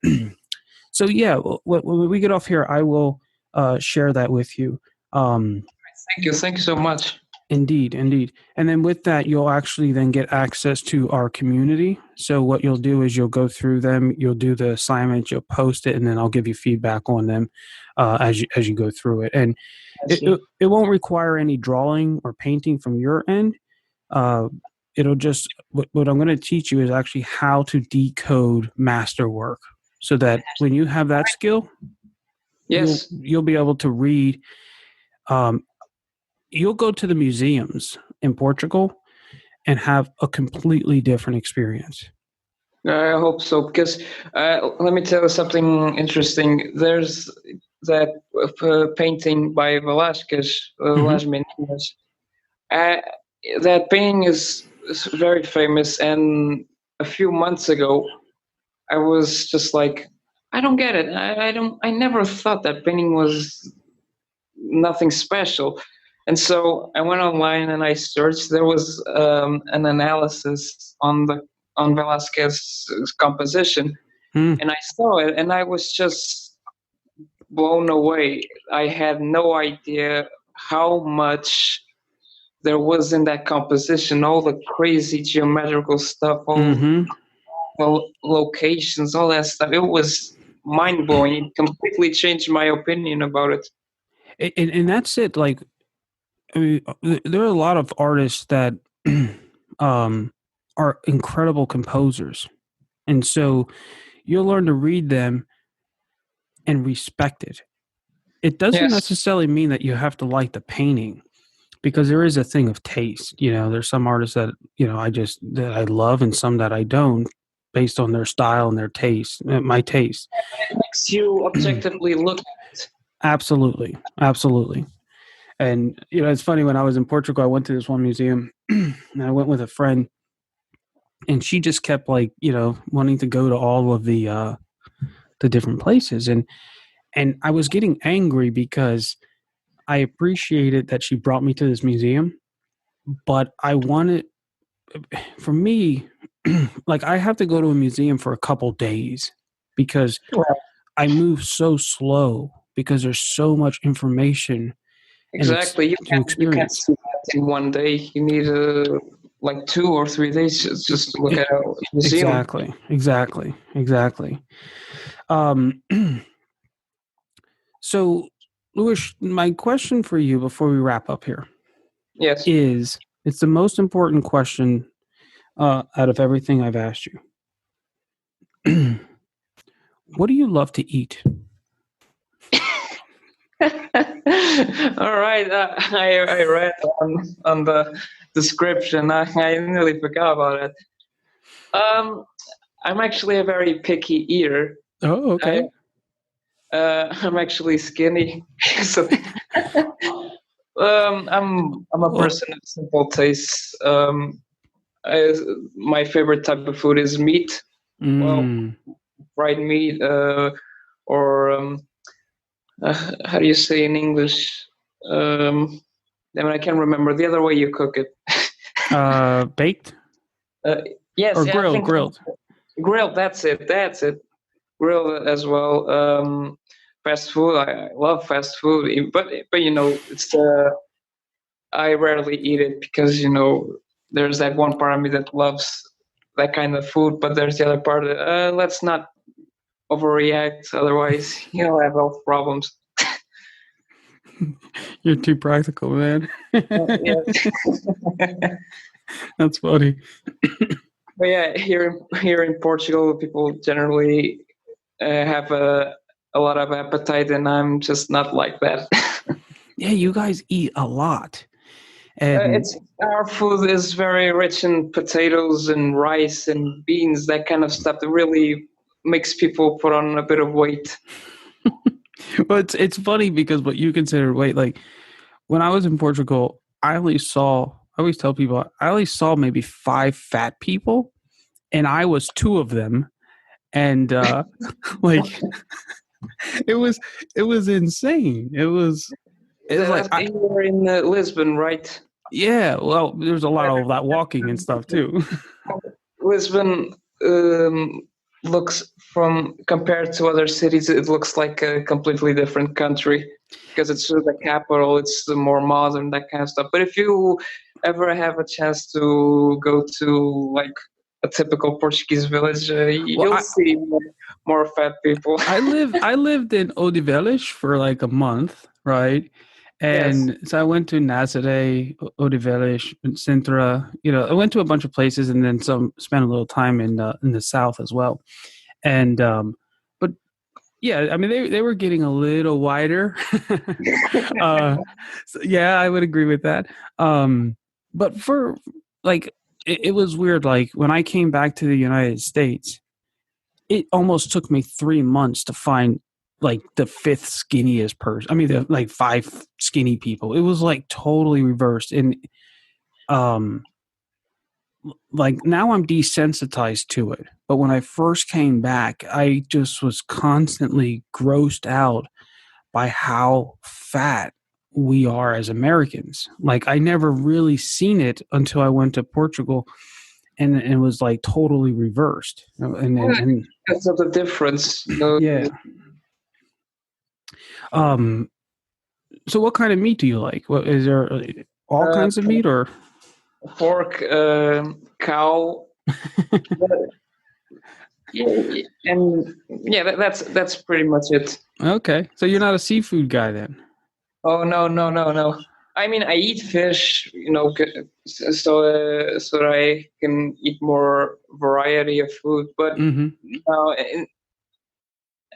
so yeah, when we get off here, I will share that with you. Um, Thank you so much. Indeed, indeed. And then with that, you'll actually then get access to our community. So what you'll do is you'll go through them, you'll do the assignments, you'll post it, and then I'll give you feedback on them as you go through it. And I it, see. it, it won't require any drawing or painting from your end. Uh, it'll just, what I'm going to teach you is actually how to decode masterwork so that when you have that skill, Yes, you'll be able to read. Um, you'll go to the museums in Portugal and have a completely different experience. I hope so. Because let me tell you something interesting. There's that painting by Velázquez, Mm-hmm. Las Meninas. Uh, that painting is very famous. And a few months ago, I was just like, I don't get it. I never thought that painting was nothing special. And so I went online and I searched. There was an analysis on Velasquez's composition, Hmm. and I saw it, and I was just blown away. I had no idea how much there was in that composition, all the crazy geometrical stuff, all Mm-hmm. the locations, all that stuff. It was mind blowing. It completely changed my opinion about it. And that's it. Like, I mean, there are a lot of artists that um, are incredible composers, and so you'll learn to read them and respect it. It doesn't Yes, necessarily mean that you have to like the painting, because there is a thing of taste. There's some artists that that I love, and some that I don't, based on their style and their taste, my taste. it makes you objectively look at it. Absolutely, absolutely. And it's funny, when I was in Portugal, I went to this one museum, and I went with a friend, and she just kept, like, wanting to go to all of the different places, and I was getting angry because I appreciated that she brought me to this museum, but I wanted, for me, like, I have to go to a museum for a couple days because I move so slow, because there's so much information and Exactly. You can't experience. see that in one day. You need like 2 or 3 days just to look It, at a museum. exactly. Um, so, Louis, my question for you before we wrap up here Yes. is, it's the most important question out of everything I've asked you. What do you love to eat? All right. I read on the description. I nearly forgot about it. I'm actually a very picky eater. Oh, I, okay. I'm actually skinny, so I'm a Well, person of simple tastes. My favorite type of food is meat. Well, mm, fried meat, or how do you say in English? I mean, I can't remember the other way you cook it. baked Uh, yes, or yeah, I grilled? think Grilled. grilled. That's it. That's it. Grilled as well. Fast food. I love fast food, but it's I rarely eat it because there's that one part of me that loves that kind of food, but there's the other part that let's not overreact, otherwise you'll have health problems. You're too practical, man. Yeah. That's funny. But yeah, here in Portugal, people generally have a lot of appetite, and I'm just not like that. Yeah, you guys eat a lot. And It's Our food is very rich in potatoes and rice and beans, that kind of stuff that really makes people put on a bit of weight. well, it's funny because what you consider weight, like, when I was in Portugal, I always tell people, I only saw maybe 5 fat people, and I was 2 of them. And like, it was it was insane. It was like, You were in Lisbon, right? yeah, well, there's a lot of that walking and stuff too. Lisbon looks, from compared to other cities, it looks like a completely different country because it's sort of the capital. It's more modern, that kind of stuff. But if you ever have a chance to go to like a typical Portuguese village, Well, you'll see more fat people. I lived in Odivelas for like a month, right? Yes. And so I went to Nazaré, Odivelas, Sintra. I went to a bunch of places, and then spent a little time in the south as well. And but yeah, I mean, they were getting a little wider. So yeah, I would agree with that. But for, like, it was weird. Like, when I came back to the United States, it almost took me 3 months to find, like, the fifth skinniest person. I mean, the, like, 5 skinny people. It was like totally reversed. And um, like now I'm desensitized to it. But when I first came back, I just was constantly grossed out by how fat we are as Americans. Like I never really seen it until I went to Portugal, and it was like totally reversed. And That's not the difference. yeah. So what kind of meat do you like? What is there? All kinds of meat, or pork, cow, and yeah, that's pretty much it. okay? So you're not a seafood guy then? Oh no. I mean, I eat fish, so that I can eat more variety of food. But no,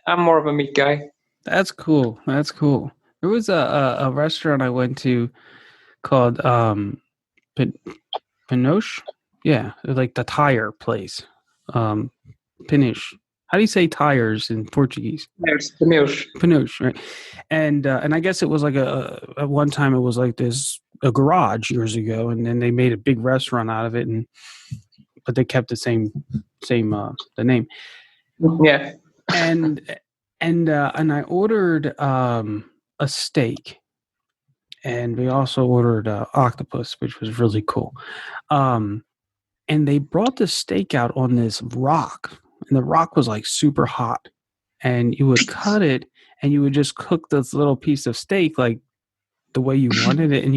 I'm more of a meat guy. That's cool. That's cool. There was a restaurant I went to called Pinoche. Yeah, like the tire place. Pinoche. How do you say tires in Portuguese? There's Pinoche. Pinoche, right? And I guess it was like at one time it was like a garage years ago, and then they made a big restaurant out of it, but they kept the same the name. Yeah. And I ordered a steak, and we also ordered octopus, which was really cool. And they brought the steak out on this rock, and the rock was like super hot. And you would cut it, and you would just cook this little piece of steak like the way you wanted it, and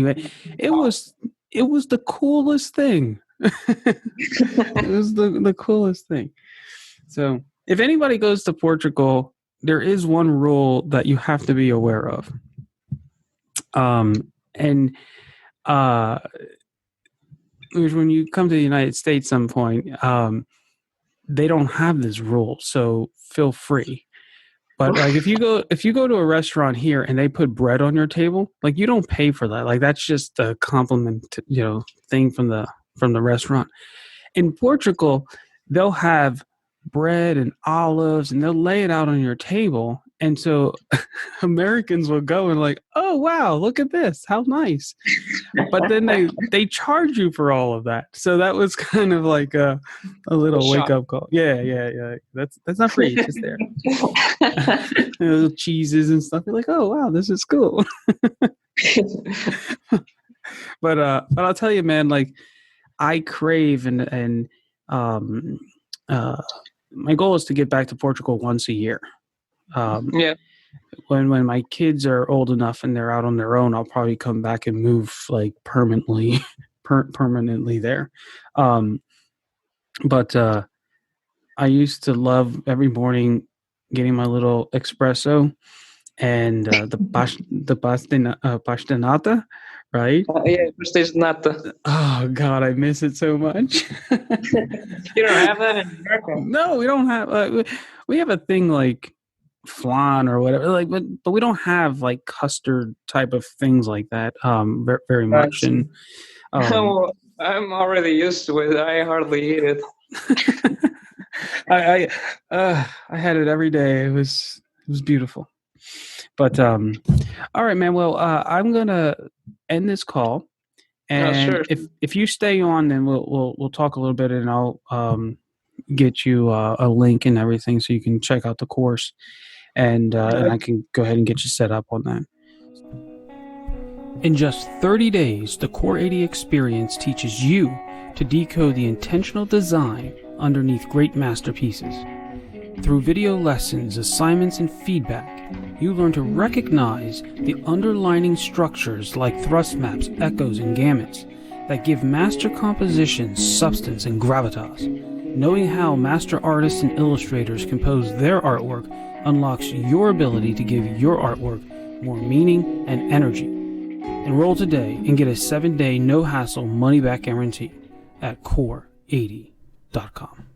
it was the coolest thing. It was the coolest thing. So if anybody goes to Portugal, there is one rule that you have to be aware of. When you come to the United States some point, they don't have this rule, so feel free. But like if you go to a restaurant here and they put bread on your table, like you don't pay for that. Like that's just a compliment, thing from the restaurant. In Portugal, they'll have bread and olives, and they'll lay it out on your table. And so Americans will go and like, oh wow, look at this, how nice. But then they charge you for all of that. So that was kind of like a little wake up call. Yeah. That's not free, it's just there. Little cheeses and stuff. You're like, oh wow, this is cool. But I'll tell you, man, like I crave and my goal is to get back to Portugal once a year. When my kids are old enough and they're out on their own, I'll probably come back and move like permanently there. But I used to love every morning getting my little espresso and the pastanata, right? Yeah, pastanata. Oh God, I miss it so much. You don't have that in America? No, we don't have. We have a thing like flan or whatever, like, but we don't have like custard type of things like that. Very much. And I'm already used to it. I hardly eat it. I had it every day. It was beautiful. But all right, man. Well, I'm gonna end this call, and sure. if you stay on, then we'll talk a little bit, and I'll get you a link and everything so you can check out the course, and I can go ahead and get you set up on that. In just 30 days, the Core 80 experience teaches you to decode the intentional design underneath great masterpieces. Through video lessons, assignments, and feedback, you learn to recognize the underlining structures like thrust maps, echoes, and gamuts that give master compositions substance and gravitas. Knowing how master artists and illustrators compose their artwork unlocks your ability to give your artwork more meaning and energy. Enroll today and get a 7-day no-hassle money-back guarantee at core80.com.